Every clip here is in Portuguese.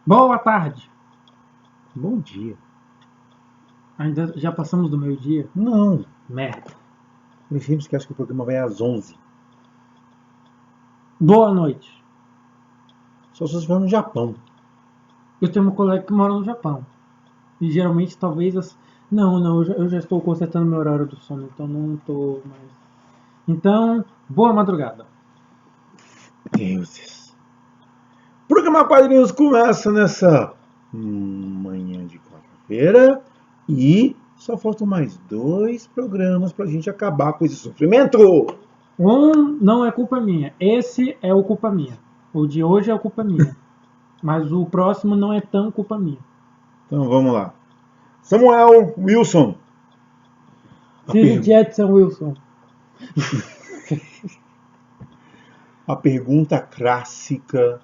Boa tarde. Bom dia. Ainda já passamos do meio-dia? Não, Merda. eu sempre esqueço que o programa vai às 11. Boa noite. Só se você for no Japão. Eu tenho uma colega que mora no Japão. E geralmente talvez Não, eu já estou consertando meu horário do sono, então não estou mais. Então, boa madrugada. Deuses. O programa Quadrinhos começa nessa manhã de quarta-feira e só faltam mais 2 programas pra gente acabar com esse sofrimento. Um não é culpa minha. Esse é o culpa minha. O de hoje é culpa minha. Mas o próximo não é tão culpa minha. Então vamos lá. Samuel Wilson. A, Siri per... Jetson Wilson. a pergunta clássica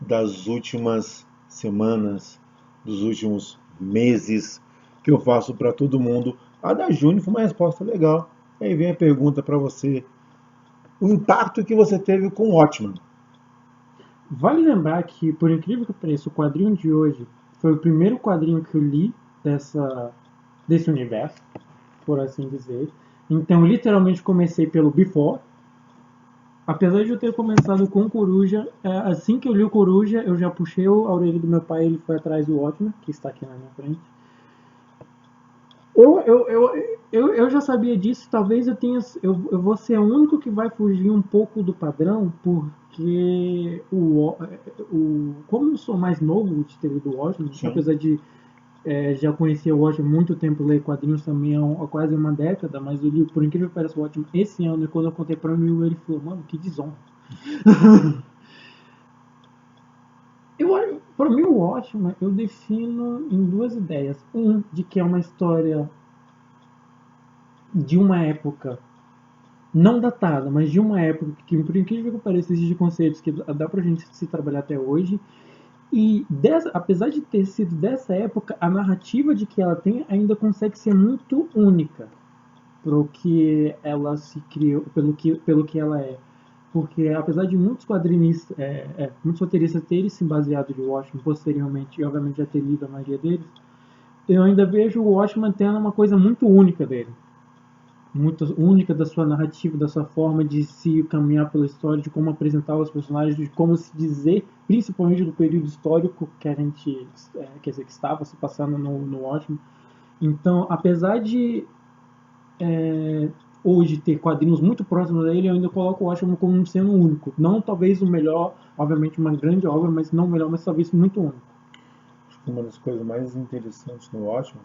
das últimas semanas, dos últimos meses, que eu faço para todo mundo. A da Júnior foi uma resposta legal. Aí vem a pergunta para você: o impacto que você teve com o Watchmen? Vale lembrar que, por incrível que pareça, o quadrinho de hoje foi o primeiro quadrinho que eu li desse universo, por assim dizer. Então, literalmente, comecei pelo Before. Apesar de eu ter começado com Coruja, assim que eu li o Coruja, eu já puxei a orelha do meu pai e ele foi atrás do Watchmen, que está aqui na minha frente. Eu já sabia disso, talvez eu vou ser o único que vai fugir um pouco do padrão, porque como eu sou mais novo de ter lido o Watchmen, Sim. apesar de já conhecer o Watchmen há muito tempo, ler quadrinhos também há quase uma década, mas eu li, por incrível que pareça, o Watchmen esse ano, e quando eu contei pra mim, ele falou, mano, que desonra. Para mim, o Watchmen eu defino em duas ideias. De que é uma história de uma época não datada, mas de uma época que, por incrível que pareça, existe conceitos que dá pra gente se trabalhar até hoje. E apesar de ter sido dessa época, a narrativa de que ela tem ainda consegue ser muito única pro que ela se criou, pelo que ela é. Porque apesar de muitos quadrinistas, muitos roteiristas terem se baseado de Watchmen posteriormente, e obviamente já ter lido a maioria deles, eu ainda vejo o Watchmen tendo uma coisa muito única dele, muito única da sua narrativa, da sua forma de se caminhar pela história, de como apresentar os personagens, de como se dizer, principalmente do período histórico que a gente, quer dizer, que estava se passando no Watchmen. Então, apesar de hoje ter quadrinhos muito próximos a ele, eu ainda coloco o Watchmen como sendo único. Não talvez o melhor, obviamente uma grande obra, mas não o melhor, mas talvez muito único. Acho que uma das coisas mais interessantes no Watchmen,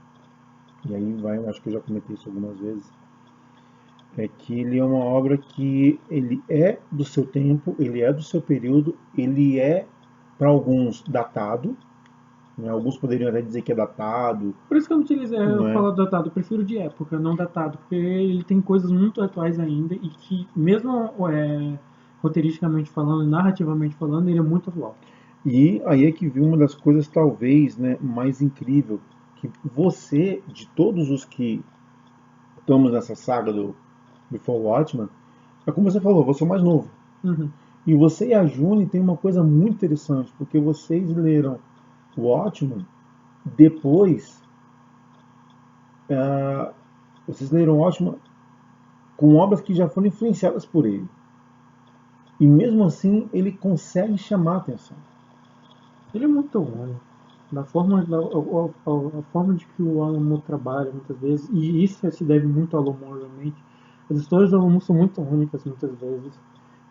e aí vai, acho que eu já comentei isso algumas vezes, é que ele é uma obra que ele é do seu tempo, ele é do seu período, ele é para alguns datado, né? Alguns poderiam até dizer que é datado, Por isso que eu não utilizei a não é? palavra datado, eu prefiro de época, não datado, porque ele tem coisas muito atuais ainda e que, mesmo roteiristicamente falando, narrativamente falando, ele é muito atual. E aí é que viu uma das coisas talvez, né, mais incrível, que você, de todos os que estamos nessa saga do Before Watchmen, é como você falou, você é o mais novo. Uhum. E você e a Juni tem uma coisa muito interessante, porque vocês leram Watchmen depois, ah, vocês leram Watchmen com obras que já foram influenciadas por ele. E mesmo assim ele consegue chamar a atenção. Ele é muito único. A forma de que o Alan Moore trabalha muitas vezes, e isso se deve muito ao Alan Moore, realmente. As histórias do Alan Moore são muito únicas muitas vezes,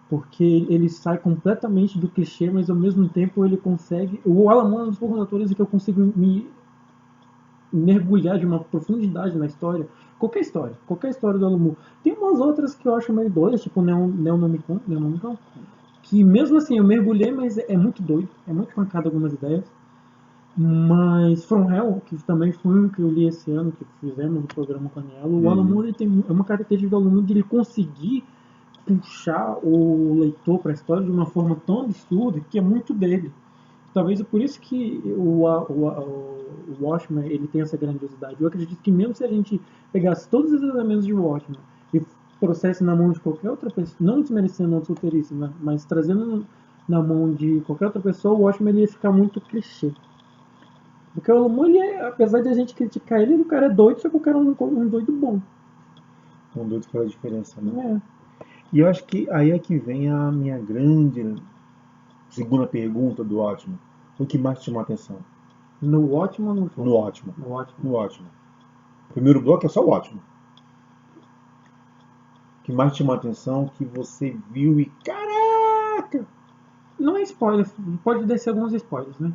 porque ele sai completamente do clichê, mas ao mesmo tempo ele consegue. O Alan Moore é um dos poucos atores em que eu consigo me mergulhar de uma profundidade na história. Qualquer história do Alan Moore. Tem umas outras que eu acho meio doidas, tipo Neonomicon, que mesmo assim eu mergulhei, mas é muito doido, é muito mancado algumas ideias. Mas From Hell, que também foi um que eu li esse ano, que fizemos o programa com a Aniela, o Alan Uhum. Moore tem uma característica do Alan Moore de ele conseguir puxar o leitor para a história de uma forma tão absurda que é muito dele. Talvez é por isso que o Watchmen ele tem essa grandiosidade. Eu acredito que mesmo se a gente pegasse todos os elementos de Watchmen e trouxesse na mão de qualquer outra pessoa, não desmerecendo outros roteiristas, né, mas trazendo na mão de qualquer outra pessoa, o Watchmen ele ia ficar muito clichê. Porque o Alan Moore, ele apesar de a gente criticar ele, o cara é doido, só que o cara é um doido bom. Um doido faz a diferença, né? É. E eu acho que aí é que vem a minha grande segunda pergunta do Watchmen. O que mais te chamou a atenção? No Watchmen ou no jogo? No Watchmen. No Watchmen. No Watchmen. O primeiro bloco é só o Watchmen. O que mais te chamou a atenção, que você viu e caraca! Não é spoiler, pode descer alguns spoilers, né?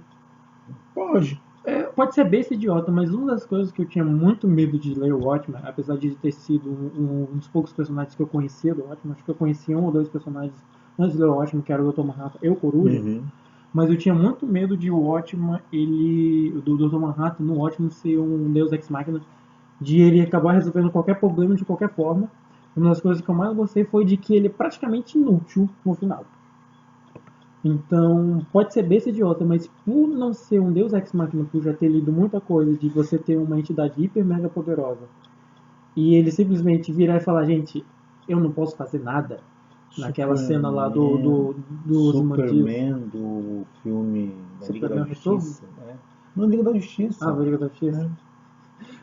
Pode. Pode ser besta e idiota, mas uma das coisas que eu tinha muito medo de ler o Watchmen, apesar de ter sido um dos poucos personagens que eu conhecia do Watchmen, acho que eu conhecia um ou dois personagens antes de ler o Watchmen, que era o Dr. Manhattan e o Coruja, mas eu tinha muito medo de o Watchmen, do Dr. Manhattan no Watchmen ser um Deus Ex Machina, de ele acabar resolvendo qualquer problema de qualquer forma. Uma das coisas que eu mais gostei foi de que ele é praticamente inútil no final. Então, pode ser besta idiota, mas por não ser um Deus Ex Machina, por já ter lido muita coisa de você ter uma entidade hiper mega poderosa, e ele simplesmente virar e falar, gente, eu não posso fazer nada, naquela cena lá dos Superman do filme da Liga da Justiça. Não, Liga da Justiça. Ah, Liga da Justiça.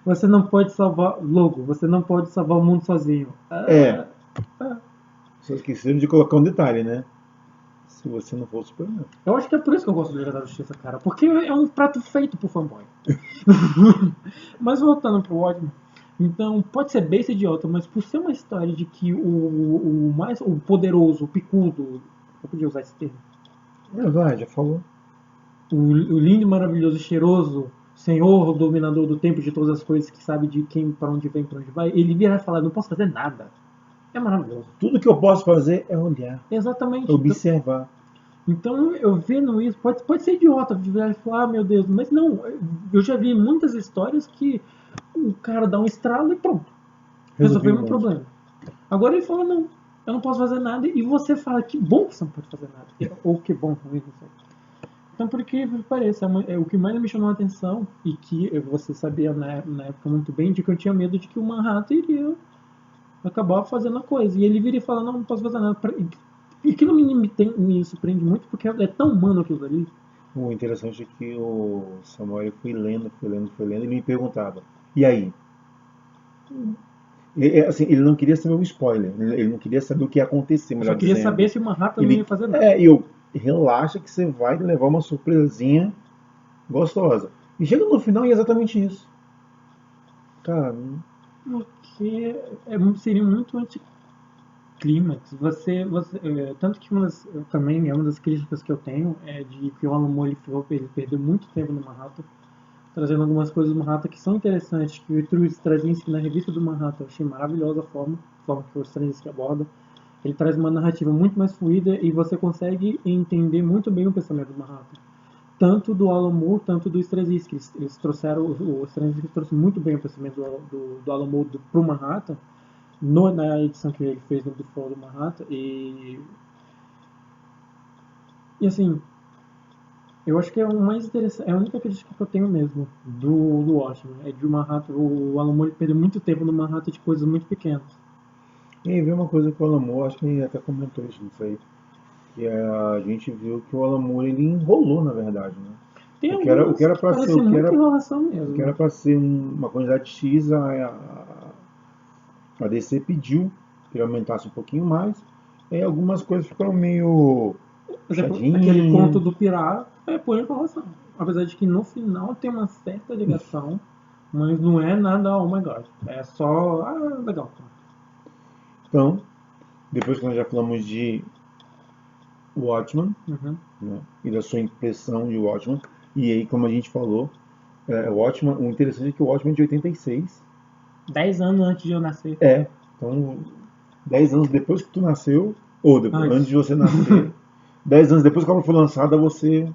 Você não pode salvar... Logo, você não pode salvar o mundo sozinho. Só esqueceram de colocar um detalhe, né? Se você não for o Superman. Eu acho que é por isso que eu gosto do Liga da Justiça, cara. Porque é um prato feito pro fanboy. Mas voltando pro Watchmen. Então, pode ser besta idiota, mas por ser uma história de que o poderoso, o picudo... Eu podia usar esse termo. Já falou. O lindo, maravilhoso, cheiroso... Senhor, dominador do tempo de todas as coisas, que sabe de quem, para onde vem, para onde vai, ele virar e falar, não posso fazer nada. É maravilhoso. Tudo que eu posso fazer é olhar. Exatamente. Observar. Então, eu vendo isso, pode ser idiota, virar e falar, meu Deus, mas não, eu já vi muitas histórias que o cara dá um estralo e pronto. Resolveu um problema. Agora ele fala, não, eu não posso fazer nada, e você fala, que bom que você não pode fazer nada. Ou que bom, não sei. Então, por que pareça, o que mais me chamou a atenção, e que você sabia na época muito bem, de que eu tinha medo de que o Manhattan iria acabar fazendo a coisa. E ele vira e fala, não posso fazer nada. E aquilo me surpreende muito, porque é tão humano aquilo ali. O interessante é que o Samuel foi lendo, e ele me perguntava, e aí? Assim, ele não queria saber o spoiler, ele não queria saber o que ia acontecer, melhor Só queria dizendo. saber se o Manhattan não ia fazer nada. Relaxa que você vai levar uma surpresinha gostosa. E chega no final e é exatamente isso. Cara, porque seria muito anticlímax. Tanto que também é uma das críticas que eu tenho é de que o Alan Moore ele perdeu muito tempo no Manhattan, trazendo algumas coisas do Manhattan que são interessantes, que o Straczynski na revista do Manhattan eu achei maravilhosa a forma que o Straczynski aborda. Ele traz uma narrativa muito mais fluida e você consegue entender muito bem o pensamento do Manhattan. Tanto do Alan Moore, tanto do Straczynski. Eles trouxeram, o Straczynski trouxe muito bem o pensamento do Alan Moore pro Manhattan, na edição que ele fez no Before do Manhattan. E assim, eu acho que é o mais interessante, é a única crítica que eu tenho mesmo do Watchmen. É de Manhattan, o Alan Moore perdeu muito tempo no Manhattan de coisas muito pequenas. E aí veio uma coisa que o Alan Moore, acho que ele até comentou isso, não sei, que a gente viu que o Alan Moore ele enrolou, na verdade, né? O que era para ser, mesmo. Que era para ser uma quantidade X, a DC pediu que ele aumentasse um pouquinho mais, e algumas coisas ficaram meio aquele conto do pirata é por enrolação. Apesar de que no final tem uma certa ligação, mas não é nada, oh my god. É só, legal. Então, depois que nós já falamos de Watchmen, né, e da sua impressão de Watchmen, e aí, como a gente falou, Watchmen, o interessante é que o Watchmen é de 86. 10 anos antes de eu nascer. Então 10 anos depois que tu nasceu, ou depois, antes de você nascer, 10 anos depois que ela foi lançada, você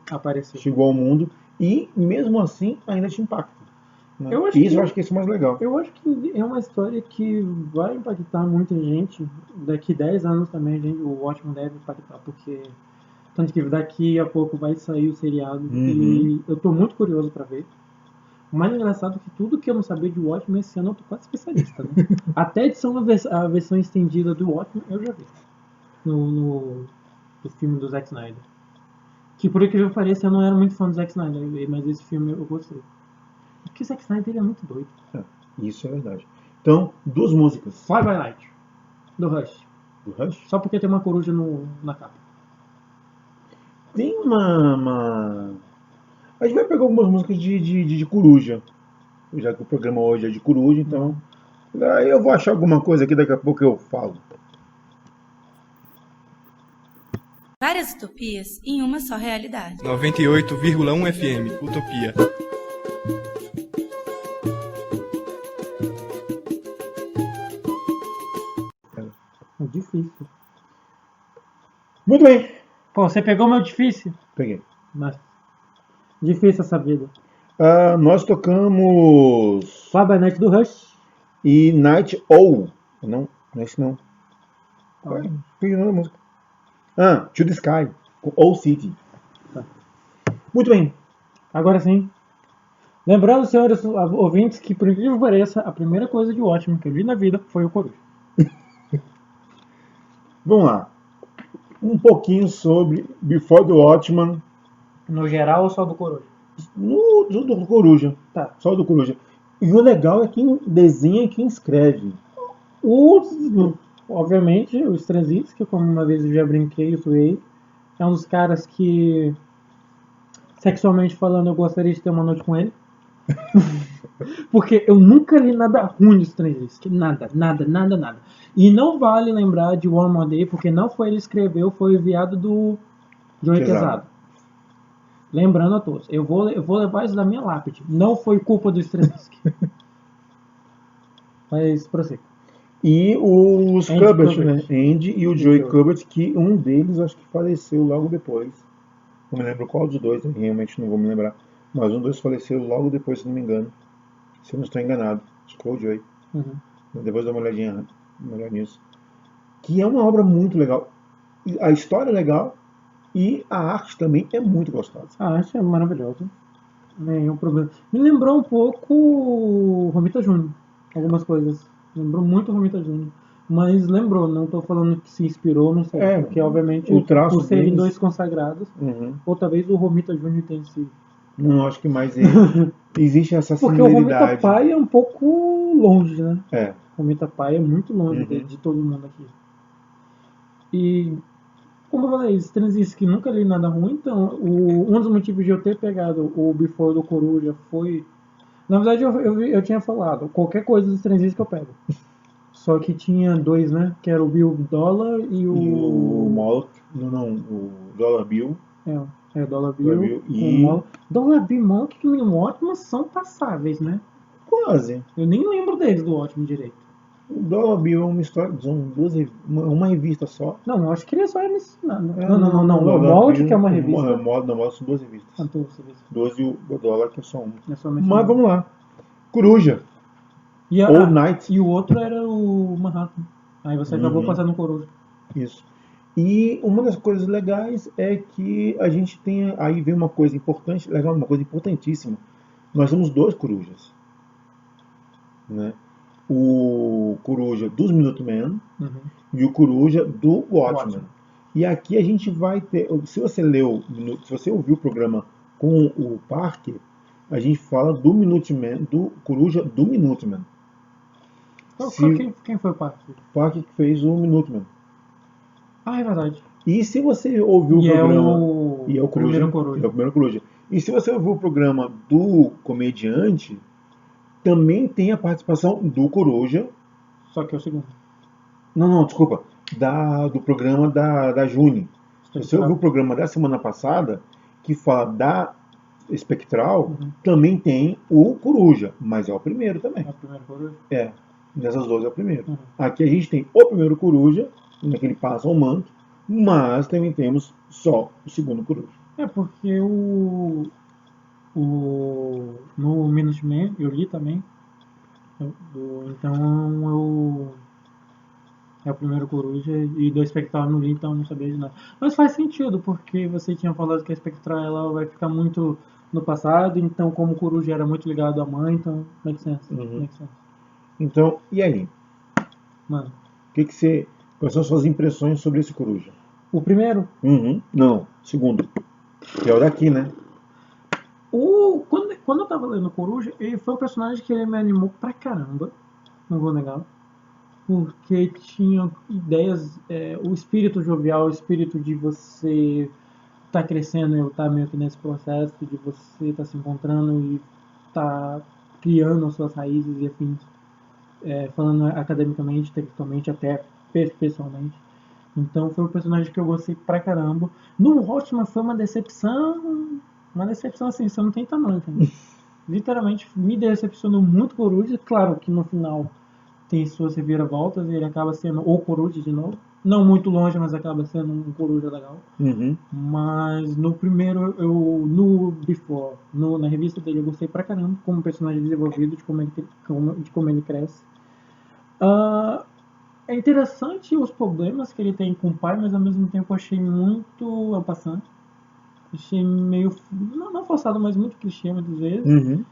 chegou ao mundo, e mesmo assim ainda te impacta. Né? Eu acho que isso é mais legal. Eu acho que é uma história que vai impactar muita gente. Daqui 10 anos também o Watchmen deve impactar, porque tanto que daqui a pouco vai sair o seriado e eu tô muito curioso pra ver. O mais engraçado é que tudo que eu não sabia de Watchmen esse ano eu tô quase especialista, né? Até a versão estendida do Watchmen eu já vi no filme do Zack Snyder. Que por incrível que pareça, eu não era muito fã do Zack Snyder, mas esse filme eu gostei. Porque o Zack Snyder ele é muito doido. Isso é verdade. Então, duas músicas. Fly By Night, do Rush. Do Rush? Só porque tem uma coruja na capa. Tem uma... A gente vai pegar algumas músicas de coruja. Já que o programa hoje é de coruja, então... Aí eu vou achar alguma coisa aqui, daqui a pouco eu falo. Várias utopias em uma só realidade. 98,1 FM, Utopia. É difícil. Muito bem. Pô, você pegou meu difícil? Peguei. Mas difícil essa vida. Nós tocamos... Fly By Night do Rush. E Night Owl. Não é esse não. Tá. Peguei a música. To the Sky, com Owl City. Tá. Muito bem. Agora sim. Lembrando, senhores ouvintes, que por incrível que pareça, a primeira coisa de Watchmen que eu vi na vida foi o Coruja. Vamos lá. Um pouquinho sobre Before the Watchman. No geral ou só do Coruja? Do Coruja. Tá. Só do Coruja. E o legal é quem desenha e quem escreve. Obviamente, o Straczynski, como uma vez eu já brinquei e zoei, é um dos caras que, sexualmente falando, eu gostaria de ter uma noite com ele. Porque eu nunca li nada ruim do Straczynski. Nada. E não vale lembrar de One More Day, porque não foi ele que escreveu, foi enviado do Joey Quesada. Lembrando a todos, eu vou levar isso da minha lápide. Não foi culpa do Straczynski. Mas prossiga. E os Andy Kubert, Kubert. né? Andy e o Joey Kubert, que um deles acho que faleceu logo depois. Não me lembro qual dos dois, realmente não vou me lembrar. Mas um dos faleceu logo depois, se não me engano. Se eu não estou enganado. Acho que foi o Joey. Uhum. Depois dá uma olhadinha melhor nisso. Que é uma obra muito legal. A história é legal e a arte também é muito gostosa. A arte é maravilhosa. Nenhum problema. Me lembrou um pouco o Romita Júnior. Algumas coisas. Lembrou muito o Romita Júnior. Mas lembrou, não estou falando que se inspirou, não sei. Porque obviamente o traço por serem deles... dois consagrados, ou talvez o Romita Júnior tenha sido. Não, acho que mais ele. Existe essa Porque o similaridade. Romita Pai é um pouco longe, né? O Romita Pai é muito longe de todo mundo aqui. E, como eu falei, Straczynski nunca li nada ruim, então um dos motivos de eu ter pegado o Before do Coruja foi... Na verdade, eu tinha falado, qualquer coisa do Straczynski eu pego. Só que tinha dois, né? Que era o Bill Dollar e o Moloch. O Dollar Bill. É, Dollar Bill e... com o Moloch. Dollar Bill e Moloch e o Watchmen são passáveis, né? Quase. Eu nem lembro deles do Watchmen direito. O Dollar Bill é uma história, são uma revista só. Não, eu acho que ele é só mencionado. Não. O Moloch que é uma revista. O Moloch são duas revistas. 12 e o Dollar que é só uma. Mas vamos lá. Coruja. All Night. E o outro era o Manhattan. Aí você acabou passando no Coruja. Isso. E uma das coisas legais é que a gente tem... Aí vem uma coisa importante, legal, uma coisa importantíssima. Nós temos dois Corujas. Né? O Coruja dos Minutemen e o Coruja do Watchmen. E aqui a gente vai ter... Se você ouviu o programa com o Parker, a gente fala do Minutemen, do Coruja do Minutemen. Quem foi o Parker? O Parker que fez o Minutemen. Ah, é verdade. E se você ouviu o programa... E é o primeiro Coruja. É o primeiro Coruja. E se você ouviu o programa do comediante, também tem a participação do Coruja. Só que é o segundo. Não, desculpa. Do programa da Juni. Se você ouviu o programa da semana passada, que fala da Espectral, também tem o Coruja. Mas é o primeiro também. É o primeiro Coruja? É. Nessas duas é o primeiro. Aqui a gente tem o primeiro Coruja, naquele passa o manto, mas também temos só o segundo Coruja. É porque no Minutemen eu li também. Então é o primeiro Coruja e do Espectral no li, então não sabia de nada. Mas faz sentido, porque você tinha falado que a Espectral ela vai ficar muito no passado, então como o Coruja era muito ligado à mãe, então make sense. Então, e aí? Mano. Quais são as suas impressões sobre esse Coruja? O primeiro? Não, segundo. Que é o daqui, né? Quando eu tava lendo Coruja, ele foi um personagem que ele me animou pra caramba, não vou negar, porque tinha ideias, o espírito jovial, o espírito de você tá crescendo e eu tá meio que nesse processo de você tá se encontrando e tá criando as suas raízes e afins, falando academicamente, tecnicamente, até pessoalmente. Então foi um personagem que eu gostei pra caramba. No Watchmen foi uma decepção assim, você não tem tamanho, cara. Literalmente me decepcionou muito Coruja. Claro que no final tem suas reviravoltas e ele acaba sendo o Coruja de novo. Não muito longe, mas acaba sendo um Coruja legal. Uhum. Mas no primeiro, no Before, na revista dele, eu gostei pra caramba como personagem desenvolvido, de como ele cresce. É interessante os problemas que ele tem com o pai, mas ao mesmo tempo eu achei muito ampassante. Achei meio, não forçado, mas muito clichê muitas vezes. Uhum.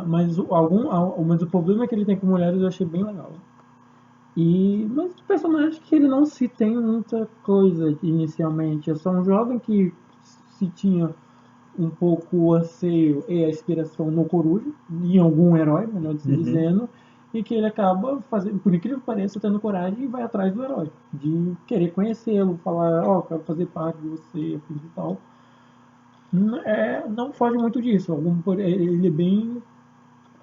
Mas o problema que ele tem com mulheres eu achei bem legal. Mas o personagem que ele não se tem muita coisa inicialmente. É só um jovem que se tinha um pouco o anseio e a inspiração no Coruja, em algum herói, melhor dizendo, e que ele acaba fazendo, por incrível que pareça, tendo coragem e vai atrás do herói, de querer conhecê-lo, falar, quero fazer parte de você, assim, e tal. Não foge muito disso. Ele é bem.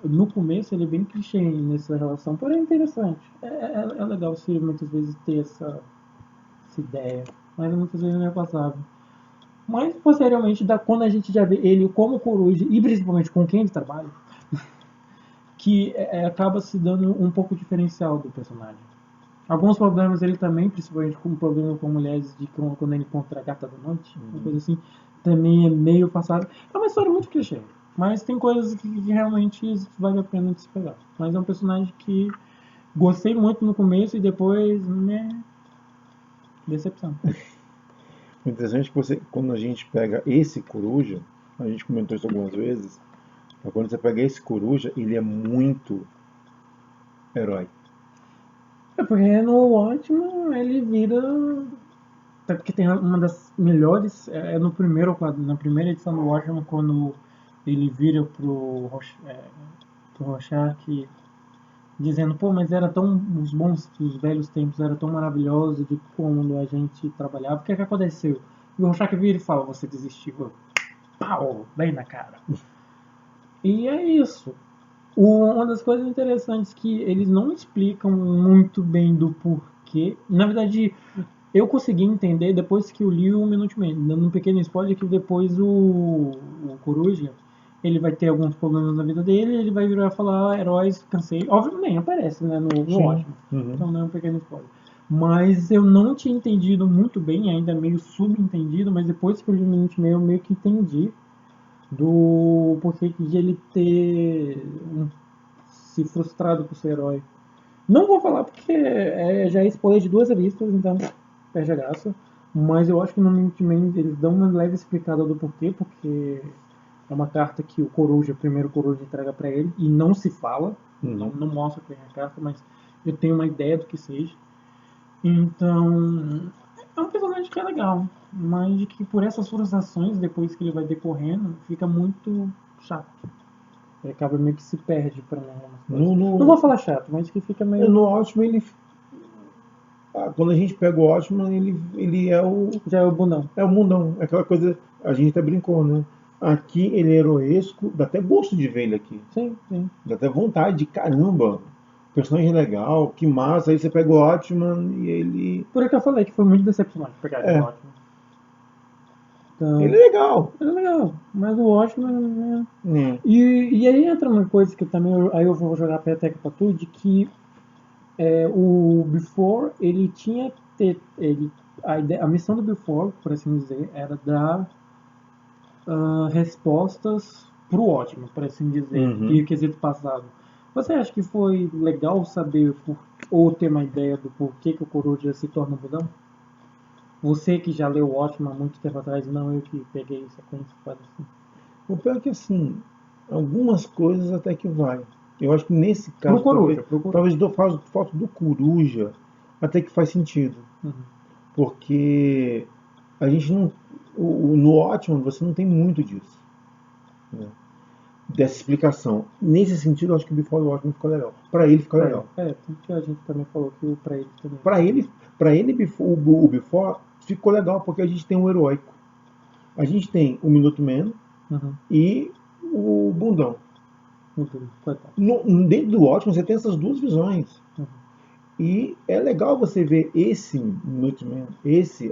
No começo ele é bem clichê nessa relação, porém é interessante. É legal se muitas vezes ter essa ideia, mas muitas vezes não é passável. Mas posteriormente, quando a gente já vê ele como Coruja e principalmente com quem ele trabalha, que acaba se dando um pouco diferencial do personagem. Alguns problemas ele também, principalmente com o problema com mulheres, de quando ele encontra a gata da noite, uma coisa assim, também é meio passado. É uma história muito clichê, mas tem coisas que realmente vale a pena de se pegar. Mas é um personagem que gostei muito no começo e depois, né, decepção. O interessante é que quando a gente pega esse Coruja, a gente comentou isso algumas vezes, mas quando você pega esse Coruja, ele é muito herói. Porque no Watchmen ele vira. Até porque tem uma das melhores. No primeiro quadro, na primeira edição do Watchmen, quando ele vira pro Rorschach dizendo, pô, mas era tão. Os velhos tempos era tão maravilhoso de quando a gente trabalhava. O que é que aconteceu? E o Rorschach vira e fala, você desistiu. Pau! Bem na cara. E é isso. Uma das coisas interessantes que eles não explicam muito bem do porquê. Na verdade, eu consegui entender depois que eu li o Minuteman, dando um pequeno spoiler que depois o Coruja ele vai ter alguns problemas na vida dele, ele vai virar e falar, heróis, cansei. Óbvio, nem aparece, né, no Watchmen. Então não é um pequeno spoiler. Mas eu não tinha entendido muito bem, ainda meio subentendido, mas depois que eu li o Minuteman eu meio que entendi do porquê de ele ter se frustrado por ser herói. Não vou falar porque já é spoiler de duas revistas, então perde a graça. Mas eu acho que no Minuteman eles dão uma leve explicada do porquê, porque é uma carta que o primeiro Coruja entrega pra ele, e não se fala, não mostra quem é a carta, mas eu tenho uma ideia do que seja. Então, é um personagem que é legal, mas de que por essas frustrações, depois que ele vai decorrendo, fica muito chato. Ele acaba meio que se perde pra mim. Não vou falar chato, mas que fica meio. No Watchmen, quando a gente pega o Watchmen, ele é o. Já é o bundão. É o mundão. É aquela coisa. A gente até brincou, né? Aqui ele é heroesco, dá até gosto de ver ele aqui. Sim. Dá até vontade de caramba. Personagem legal, que massa. Aí você pega o Watchman e ele. Por isso que eu falei que foi muito decepcionante pegar o Watchmen. Então, ele é legal. Ele é legal, mas o Watchmen. E aí entra uma coisa que também. Aí eu vou jogar a peteca pra tu, de que o Before, ele tinha que ter. A missão do Before, por assim dizer, era dar respostas pro Watchmen, por assim dizer, e o quesito passado. Você acha que foi legal saber ou ter uma ideia do porquê que o Coruja se torna um budão? Você que já leu o Watchmen há muito tempo atrás, não eu que peguei sequência, quase assim. O pior é que assim, algumas coisas até que vai. Eu acho que nesse caso, pro Coruja. talvez falta do Coruja, até que faz sentido. Porque a gente não. No Watchmen você não tem muito disso, né? Dessa explicação. Nesse sentido, eu acho que o Before the Watchmen ficou legal. Pra ele ficou legal. Tanto que a gente também falou que o pra ele também. Pra ele o Before ficou legal, porque a gente tem um heróico. A gente tem o Minuteman Uhum. e o Bundão. Coitado. Dentro do Watchmen você tem essas duas visões. Uhum. E é legal você ver esse Minuteman, esse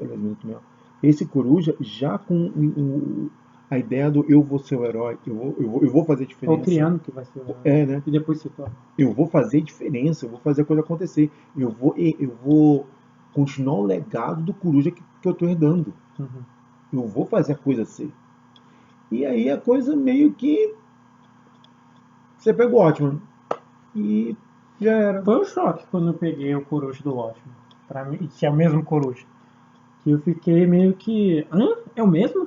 Coruja, já com a ideia do eu vou ser o herói, eu vou fazer diferença. Ou criando que vai ser o né? E depois se torna. Eu vou fazer diferença, eu vou fazer a coisa acontecer. Eu vou continuar o legado do Coruja que eu tô herdando. Uhum. Eu vou fazer a coisa ser. E aí a coisa meio que você pega o Watchmen e já era. Foi um choque quando eu peguei o Coruja do Watchmen. Pra mim, que é o mesmo Coruja. Que eu fiquei meio que. Hã? É o mesmo?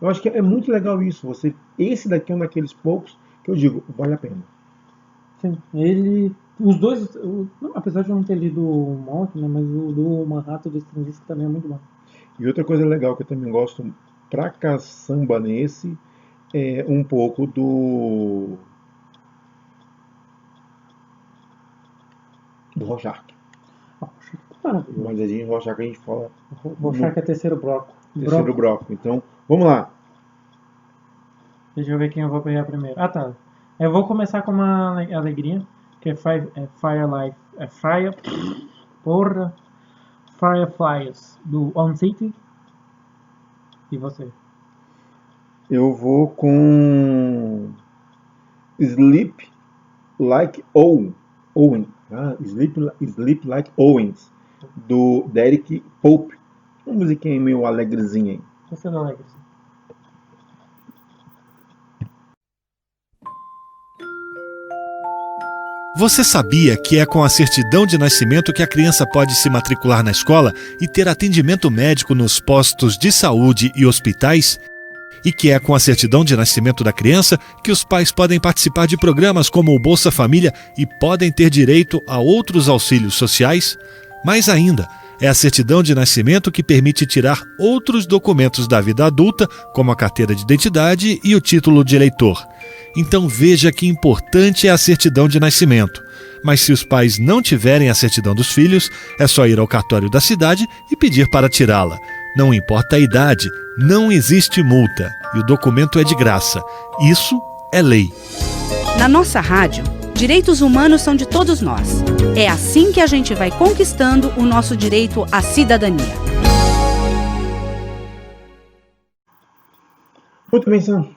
Eu acho que é muito legal isso. Esse daqui é um daqueles poucos que eu digo, vale a pena. Sim. Ele. Os dois. Não, apesar de eu não ter lido o Monk, né? Mas o do Manhattan do Stringisky também é muito bom. E outra coisa legal que eu também gosto pra caçamba nesse é um pouco do Rorschach. Maravilhoso. Mas a gente Rorschach a gente fala Rorschach é terceiro bloco. terceiro bloco. Então, vamos lá. Deixa eu ver quem eu vou pegar primeiro. Ah, tá. Eu vou começar com uma alegria, que é Fireflies, do On City. E você? Eu vou com Sleep Like Owen. Sleep Like Owens, do Derek Pope. Uma musiquinha meio alegrezinha aí. Você não lembra? Você sabia que é com a certidão de nascimento que a criança pode se matricular na escola e ter atendimento médico nos postos de saúde e hospitais? E que é com a certidão de nascimento da criança que os pais podem participar de programas como o Bolsa Família e podem ter direito a outros auxílios sociais? Mais ainda, é a certidão de nascimento que permite tirar outros documentos da vida adulta, como a carteira de identidade e o título de eleitor. Então veja que importante é a certidão de nascimento. Mas se os pais não tiverem a certidão dos filhos, é só ir ao cartório da cidade e pedir para tirá-la. Não importa a idade, não existe multa e o documento é de graça. Isso é lei. Na nossa rádio, direitos humanos são de todos nós. É assim que a gente vai conquistando o nosso direito à cidadania. Muito bem, Sam.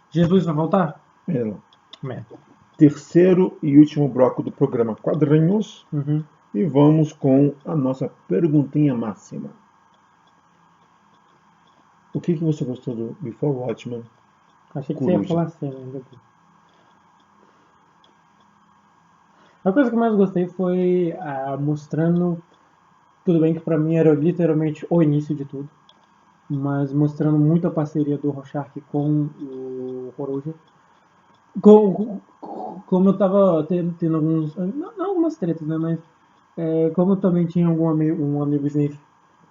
Jesus vai voltar? Merda. Terceiro e último bloco do programa Quadrinhos. Uhum. E vamos com a nossa perguntinha máxima. O que você gostou do Before Watchmen? Achei que você ia falar cena ainda. A coisa que eu mais gostei foi mostrando. Tudo bem que pra mim era literalmente o início de tudo. Mas mostrando muito a parceria do Rorschach com o Coruja. Como eu tava tendo alguns. Não algumas tretas, né? Mas como eu também tinha um amigo Smith,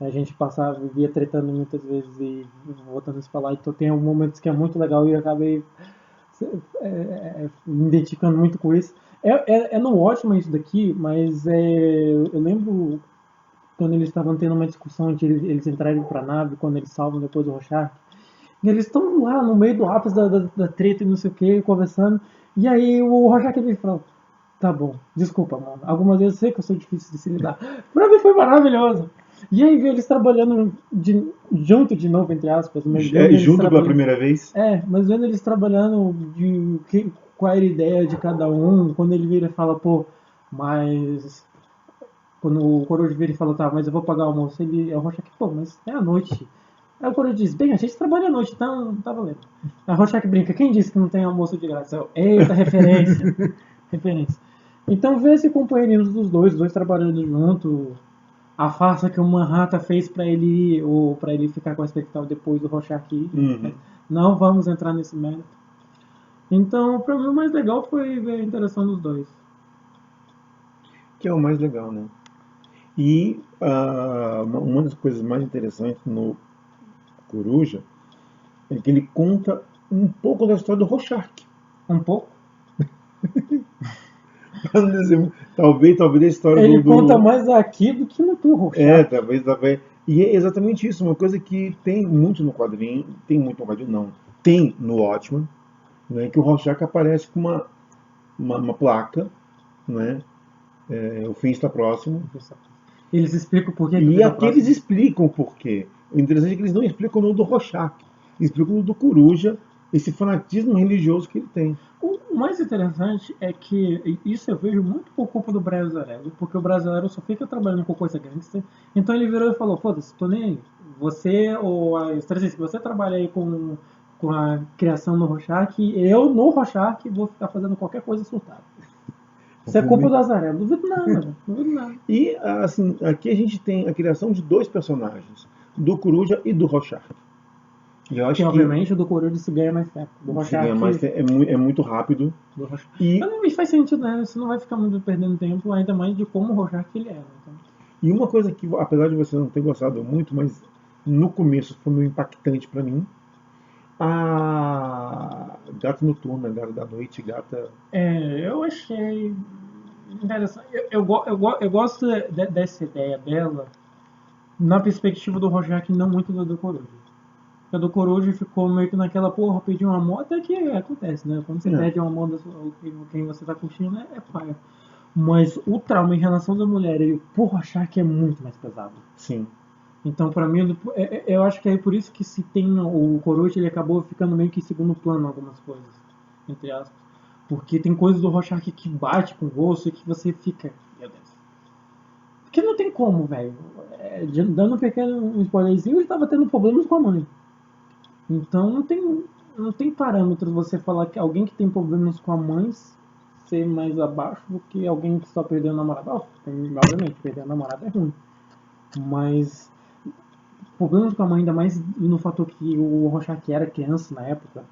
a gente vivia tretando muitas vezes e voltando a se falar. Então tem momentos que é muito legal e eu acabei me identificando muito com isso. É no Watchmen isso daqui, mas eu lembro quando eles estavam tendo uma discussão entre eles entrarem pra nave, quando eles salvam depois o Rorschach. E eles estão lá no meio do ápice da treta e não sei o que, conversando. E aí o Rorschach veio e falou: tá bom, desculpa, mano. Algumas vezes eu sei que eu sou difícil de se lidar. Pra mim foi maravilhoso. E aí ver eles trabalhando junto de novo, entre aspas. Mas junto pela primeira vez? Mas vendo eles trabalhando qual era a ideia de cada um. Quando ele vira e fala, pô, mas... Quando o Coruja vira e fala, tá, mas eu vou pagar o almoço. Ele é o Rorschach, pô, mas é à noite. Aí o Coruja diz, bem, a gente trabalha à noite, então tá valendo. A Rorschach brinca, quem disse que não tem almoço de graça? Eita, referência. Referência. Então ver esse companheirismo dos dois, os dois trabalhando junto, a farsa que o Manhattan fez pra ele ficar com a expectativa depois do Rorschach ir. Uhum. Não vamos entrar nesse mérito. Então, pra mim o mais legal foi ver a interação dos dois. Que é o mais legal, né? E uma das coisas mais interessantes no Coruja é que ele conta um pouco da história do Rorschach. Um pouco. Pra não dizer, talvez a história Ele do... conta mais aqui do que no teu Rorschach. talvez. E é exatamente isso, uma coisa que tem muito no quadrinho, não, tem no Watchmen, né, que o Rorschach aparece com uma placa, né, o fim está próximo. Eles explicam por que E aqui eles explicam por quê. O interessante é que eles não explicam no do Rorschach, eles explicam no do Coruja, esse fanatismo religioso que ele tem. O mais interessante é que isso eu vejo muito por culpa do brasileiro, porque o brasileiro só fica trabalhando com coisa gangster. Então ele virou e falou: foda-se, tô nem aí. Você ou a Estrela, se você trabalha aí com a criação do Rorschach, eu no Rorschach vou ficar fazendo qualquer coisa surtada. Isso é culpa do Azaré, não duvido nada, velho, não duvido nada. E assim, aqui a gente tem a criação de dois personagens, do Coruja e do Rorschach. E eu acho Que obviamente o do Coruja se ganha mais tempo. Do Rorschach, é muito rápido. do Rorschach. E, Mas não me faz sentido, né? Você não vai ficar muito perdendo tempo, ainda mais de como o Rorschach ele é. Né? Então, e uma coisa que, apesar de você não ter gostado muito, mas no começo foi meio impactante pra mim, a Gata Noturna, Gata da Noite, Gata... eu achei interessante. Eu gosto dessa ideia dela na perspectiva do Rorschach, não muito do Coruja. A do Coruja ficou meio que naquela, porra, pedir uma moto, até que acontece, né? Quando você pede uma moto, quem você tá curtindo é paia. Mas o trauma em relação da mulher e o Rorschach é muito mais pesado. Sim. Então, pra mim, eu acho que é por isso que se tem o Coruja, ele acabou ficando meio que em segundo plano em algumas coisas, entre aspas. Porque tem coisas do Rorschach que bate com o osso e que você fica, meu Deus. Porque não tem como, velho. Dando um pequeno spoilerzinho, ele tava tendo problemas com a mãe. Então não tem parâmetros você falar que alguém que tem problemas com a mãe ser mais abaixo do que alguém que só perdeu a namorada. Obviamente, perder a namorada é ruim. Mas problemas com a mãe, ainda mais no fator que o Rorschach era criança na época,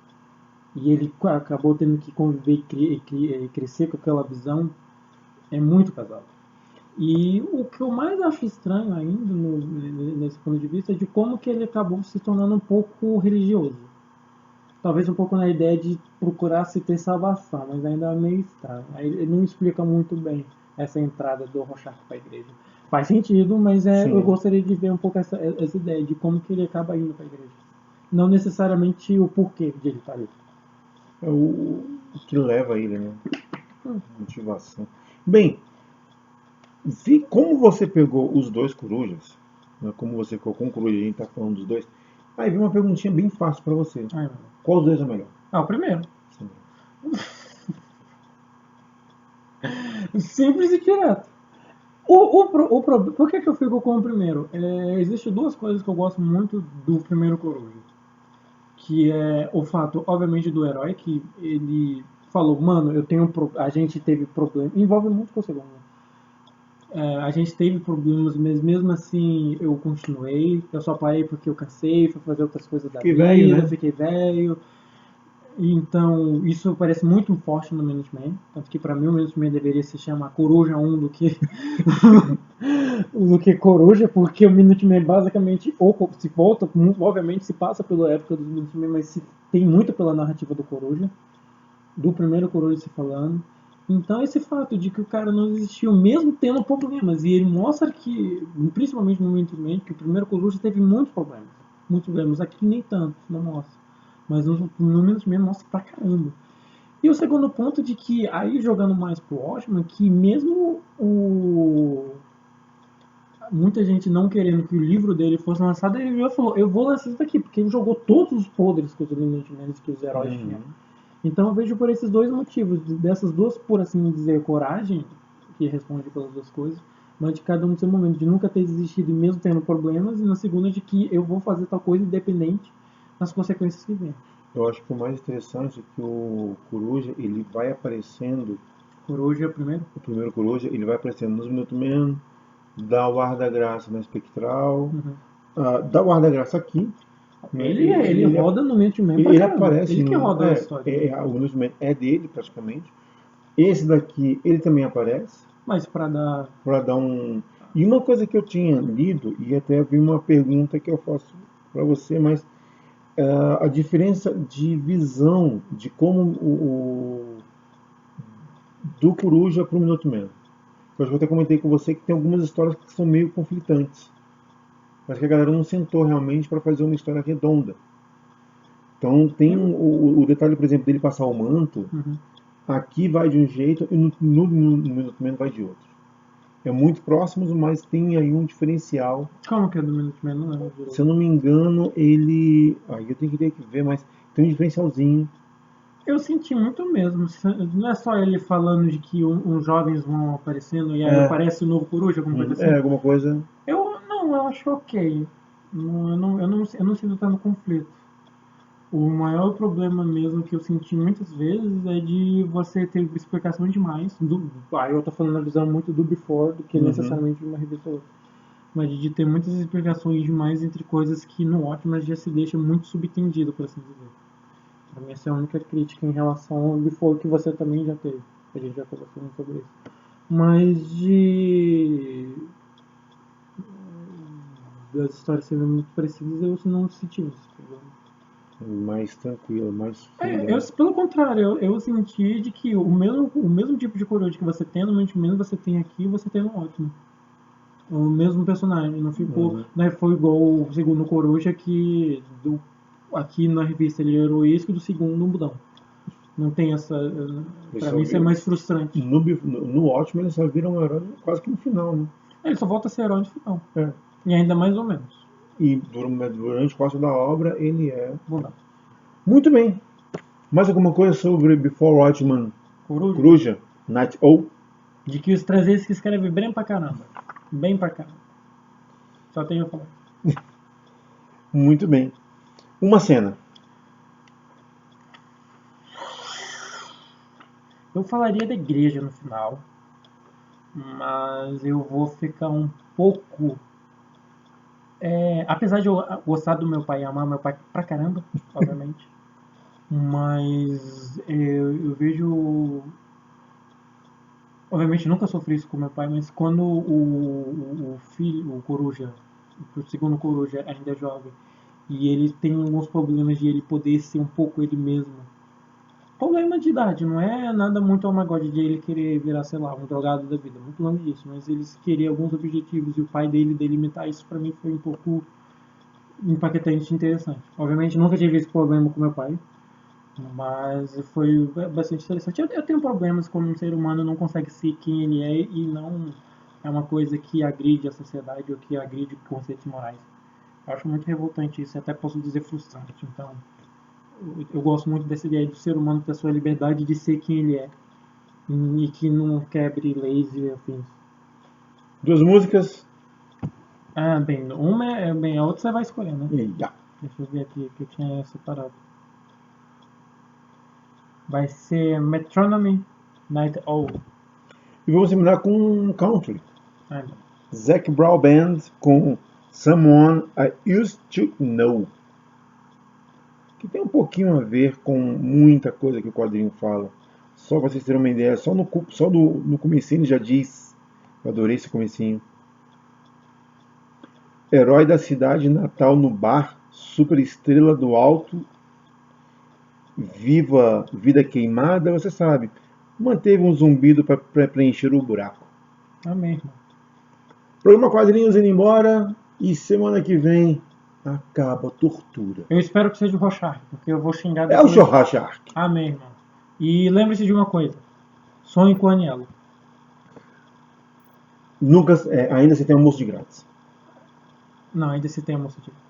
e ele acabou tendo que conviver e crescer com aquela visão, é muito pesado. E o que eu mais acho estranho ainda, nesse ponto de vista, é de como que ele acabou se tornando um pouco religioso. Talvez um pouco na ideia de procurar se ter salvação, mas ainda é meio estranho. Ele não explica muito bem essa entrada do Rorschach para a igreja. Faz sentido, mas eu gostaria de ver um pouco essa ideia de como que ele acaba indo para a igreja. Não necessariamente o porquê de ele estar ali. É o que leva ele, né? Motivação. Bem, como você pegou os dois corujas, né? Como você ficou com o coruja, a gente tá falando dos dois, aí vem uma perguntinha bem fácil para você. Qual dos dois é melhor? O primeiro. Sim. Simples e direto. Por que eu fico com o primeiro? Existem duas coisas que eu gosto muito do primeiro Coruja. Que é o fato, obviamente, do herói, que ele falou, mano, a gente teve problema. Envolve muito com o segundo. A gente teve problemas, mas mesmo assim eu continuei. Eu só parei porque eu cansei, fui fazer outras coisas da vida, velho, né? fiquei velho. Então, isso parece muito forte no Minuteman. Tanto que pra mim o Minuteman deveria se chamar Coruja 1 do que do que Coruja, porque o Minuteman basicamente se volta, obviamente se passa pela época do Minuteman, mas se tem muito pela narrativa do Coruja, do primeiro Coruja se falando. Então esse fato de que o cara não existiu mesmo tendo problemas, e ele mostra que, principalmente no Minuteman, que o primeiro Coruja teve muitos problemas, aqui nem tanto, não mostra. Mas no Minuteman mostra pra caramba. E o segundo ponto de que, aí jogando mais pro Watchmen, que mesmo muita gente não querendo que o livro dele fosse lançado, ele já falou, eu vou lançar isso daqui, porque ele jogou todos os podres que os Minutemen, que os heróis tinham. Então eu vejo por esses dois motivos, dessas duas, por assim dizer, coragem, que responde pelas duas coisas, mas de cada um no seu momento, de nunca ter existido e mesmo tendo problemas, e na segunda de que eu vou fazer tal coisa independente das consequências que vêm. Eu acho que o mais interessante é que o Coruja, ele vai aparecendo... Coruja é o primeiro? O primeiro Coruja, ele vai aparecendo nos Minutemen, da Guarda-Graça na Espectral, da Guarda-Graça aqui. Ele roda no Minutemen pra ele caramba. aparece... Ele que roda a história. O Minutemen é dele, praticamente. Esse daqui, ele também aparece. Mas pra dar E uma coisa que eu tinha lido, e até vi uma pergunta que eu faço para você, mas a diferença de visão de como do Coruja para o Minuteman. Eu acho que eu até comentei com você que tem algumas histórias que são meio conflitantes. Mas que a galera não sentou realmente para fazer uma história redonda. Então tem o detalhe, por exemplo, dele passar o manto. Aqui vai de um jeito e no Minuteman vai de outro. É muito próximos, mas tem aí um diferencial. Como que é do Minuteman? Não lembro direito. Se eu não me engano, ele... Aí eu tenho que ver, mas tem um diferencialzinho. Eu senti muito mesmo. Não é só ele falando de que uns jovens vão aparecendo e aí aparece o novo Coruja, alguma coisa assim? Alguma coisa... Eu acho ok. Eu não sinto tanto conflito. O maior problema mesmo que eu senti muitas vezes é de você ter explicação demais. Eu tô falando a visão muito do Before do que necessariamente de uma revista ou outra. Mas de ter muitas explicações demais entre coisas que no Watchmen já se deixa muito subentendido, por assim dizer. Pra mim essa é a única crítica em relação ao Before que você também já teve. A gente já conversou muito sobre isso. Mas das histórias serem muito parecidas, eu não senti esse problema. Mais tranquilo, mais... Pelo contrário, eu senti de que o mesmo tipo de Coruja que você tem no Minuteman, você tem aqui e você tem no Watchmen. O mesmo personagem, não ficou... Né, foi igual o segundo Coruja que aqui na revista ele é heroísco e do segundo não. Não tem essa... Pra mim isso é mais frustrante. No Watchmen eles só viram um herói quase que no final, né? Ele só volta a ser herói no final. E ainda mais ou menos. E durante o resto da obra ele é... Bom, muito bem. Mais alguma coisa sobre Before Watchmen? Coruja? Night Owl? De que os 300 que escrevem bem pra caramba. Bem pra caramba. Só tenho a falar. Muito bem. Uma cena. Eu falaria da igreja no final. Mas eu vou ficar um pouco... apesar de eu gostar do meu pai e amar meu pai pra caramba, obviamente. Mas eu vejo... Obviamente nunca sofri isso com meu pai, mas quando o filho, o Coruja, o segundo Coruja ainda é jovem, e ele tem alguns problemas de ele poder ser um pouco ele mesmo. Problema de idade, não é nada muito almagode de ele querer virar, sei lá, um drogado da vida, muito longe disso, mas eles queriam alguns objetivos e o pai dele delimitar isso pra mim foi um pouco impactante e interessante. Obviamente nunca tive esse problema com meu pai, mas foi bastante interessante. Eu tenho problemas quando um ser humano não consegue ser quem ele é e não é uma coisa que agride a sociedade ou que agride conceitos morais. Eu acho muito revoltante isso, até posso dizer frustrante. Então, eu gosto muito dessa ideia do ser humano ter a sua liberdade de ser quem ele é e que não quebre leis e afins. 2 músicas. Bem, uma a outra você vai escolher, né? Deixa eu ver aqui que eu tinha separado. Vai ser Metronome, Night Owl. E vamos terminar com Country. Não. Zac Brown Band com Someone I Used to Know. Que tem um pouquinho a ver com muita coisa que o quadrinho fala. Só para vocês terem uma ideia, só no comecinho ele já diz. Eu adorei esse comecinho. Herói da cidade natal no bar, superestrela do alto, viva vida queimada, você sabe. Manteve um zumbido para preencher o buraco. Amém. Programa Quadrinhos indo embora e semana que vem acaba a tortura. Eu espero que seja o Rorschach, porque eu vou xingar É o Rorschach. Amém, irmão. E lembre-se de uma coisa. Sonhe com o Anielo. Nunca, ainda se tem almoço de grátis. Não, ainda se tem almoço de grátis.